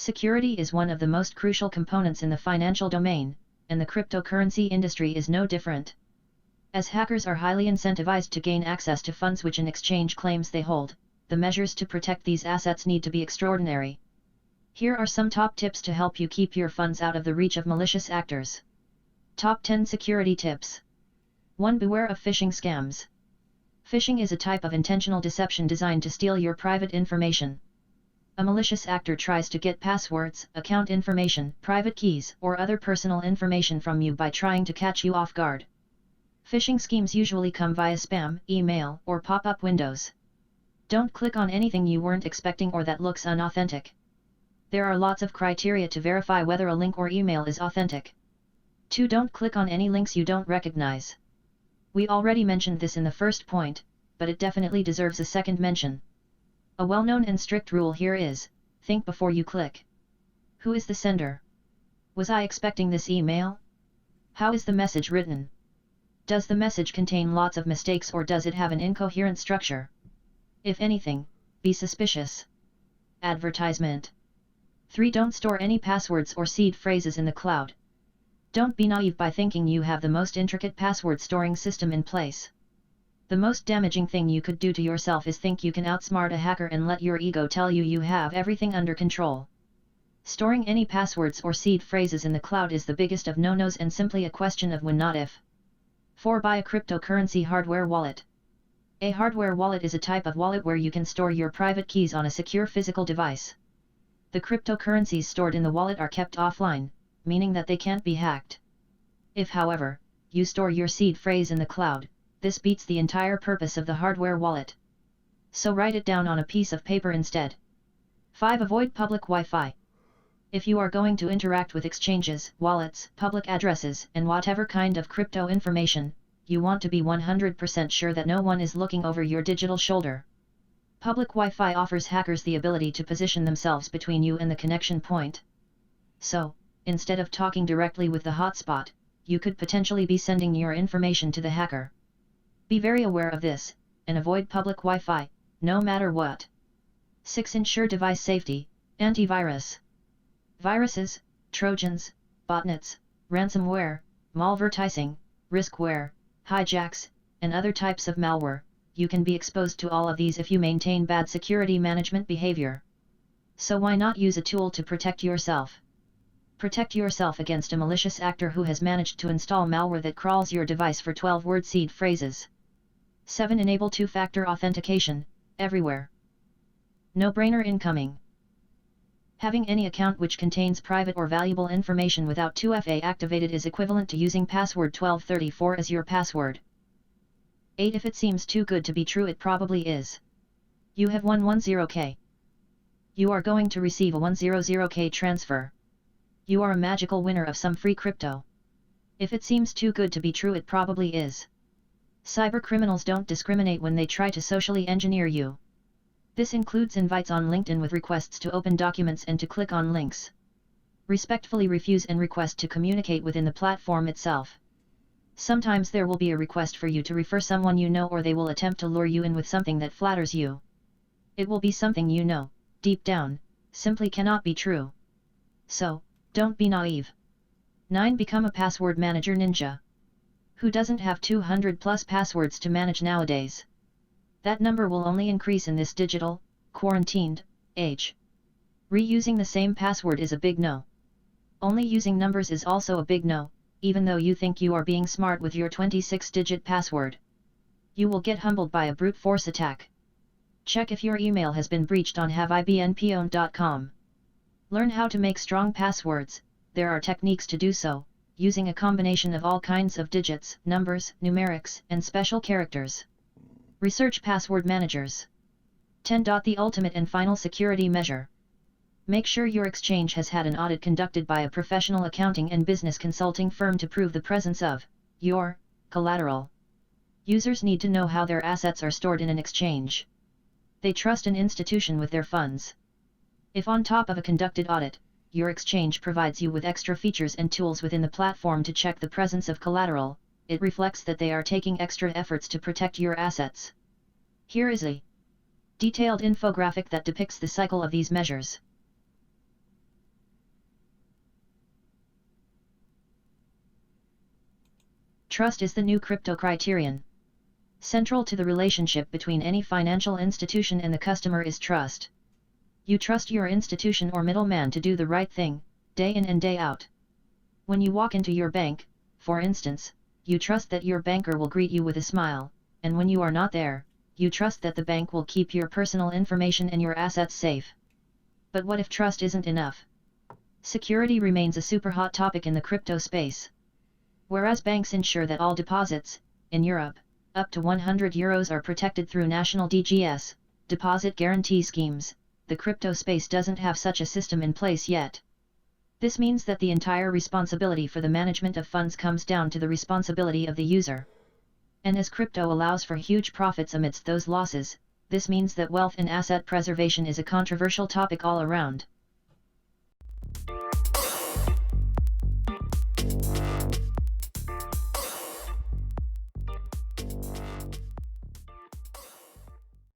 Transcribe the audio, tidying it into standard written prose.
Security is one of the most crucial components in the financial domain, and the cryptocurrency industry is no different. As hackers are highly incentivized to gain access to funds which an exchange claims they hold, the measures to protect these assets need to be extraordinary. Here are some top tips to help you keep your funds out of the reach of malicious actors. Top 10 Security Tips. 1. Beware of phishing scams. Phishing is a type of intentional deception designed to steal your private information. A malicious actor tries to get passwords, account information, private keys, or other personal information from you by trying to catch you off guard. Phishing schemes usually come via spam, email, or pop-up windows. Don't click on anything you weren't expecting or that looks unauthentic. There are lots of criteria to verify whether a link or email is authentic. 2. Don't click on any links you don't recognize. We already mentioned this in the first point, but it definitely deserves a second mention. A well-known and strict rule here is, think before you click. Who is the sender? Was I expecting this email? How is the message written? Does the message contain lots of mistakes or does it have an incoherent structure? If anything, be suspicious. Advertisement. 3. Don't store any passwords or seed phrases in the cloud. Don't be naive by thinking you have the most intricate password storing system in place. The most damaging thing you could do to yourself is think you can outsmart a hacker and let your ego tell you you have everything under control. Storing any passwords or seed phrases in the cloud is the biggest of no-nos and simply a question of when, not if. 4. Buy a cryptocurrency hardware wallet. A hardware wallet is a type of wallet where you can store your private keys on a secure physical device. The cryptocurrencies stored in the wallet are kept offline, meaning that they can't be hacked. If, however, you store your seed phrase in the cloud, this beats the entire purpose of the hardware wallet. So write it down on a piece of paper instead. 5. Avoid public Wi-Fi. If you are going to interact with exchanges, wallets, public addresses, and whatever kind of crypto information, you want to be 100% sure that no one is looking over your digital shoulder. Public Wi-Fi offers hackers the ability to position themselves between you and the connection point. So, instead of talking directly with the hotspot, you could potentially be sending your information to the hacker. Be very aware of this, and avoid public Wi-Fi, no matter what. 6. Ensure device safety. Antivirus. Viruses, Trojans, botnets, ransomware, malvertising, riskware, hijacks, and other types of malware, you can be exposed to all of these if you maintain bad security management behavior. So why not use a tool to protect yourself? Protect yourself against a malicious actor who has managed to install malware that crawls your device for 12-word seed phrases. 7. Enable two-factor authentication, everywhere. No-brainer incoming. Having any account which contains private or valuable information without 2FA activated is equivalent to using password 1234 as your password. 8. If it seems too good to be true, it probably is. You have won 10K. You are going to receive a 100K transfer. You are a magical winner of some free crypto. If it seems too good to be true, it probably is. Cybercriminals don't discriminate when they try to socially engineer you. This includes invites on LinkedIn with requests to open documents and to click on links. Respectfully refuse and request to communicate within the platform itself. Sometimes there will be a request for you to refer someone you know, or they will attempt to lure you in with something that flatters you. It will be something you know, deep down, simply cannot be true. So, don't be naive. 9. Become a password manager ninja. Who doesn't have 200 plus passwords to manage nowadays? That number will only increase in this digital, quarantined, age. Reusing the same password is a big no. Only using numbers is also a big no, even though you think you are being smart with your 26-digit password. You will get humbled by a brute force attack. Check if your email has been breached on haveibnpwned.com. Learn how to make strong passwords. There are techniques to do so, using a combination of all kinds of digits, numbers, numerics, and special characters. Research password managers. 10. The ultimate and final security measure. Make sure your exchange has had an audit conducted by a professional accounting and business consulting firm to prove the presence of your collateral. Users need to know how their assets are stored in an exchange. They trust an institution with their funds. If on top of a conducted audit, your exchange provides you with extra features and tools within the platform to check the presence of collateral, it reflects that they are taking extra efforts to protect your assets. Here is a detailed infographic that depicts the cycle of these measures. Trust is the new crypto criterion. Central to the relationship between any financial institution and the customer is trust. You trust your institution or middleman to do the right thing, day in and day out. When you walk into your bank, for instance, you trust that your banker will greet you with a smile, and when you are not there, you trust that the bank will keep your personal information and your assets safe. But what if trust isn't enough? Security remains a super hot topic in the crypto space. Whereas banks ensure that all deposits, in Europe, up to €100 are protected through national DGS, deposit guarantee schemes, the crypto space doesn't have such a system in place yet. This means that the entire responsibility for the management of funds comes down to the responsibility of the user. And as crypto allows for huge profits amidst those losses, this means that wealth and asset preservation is a controversial topic all around.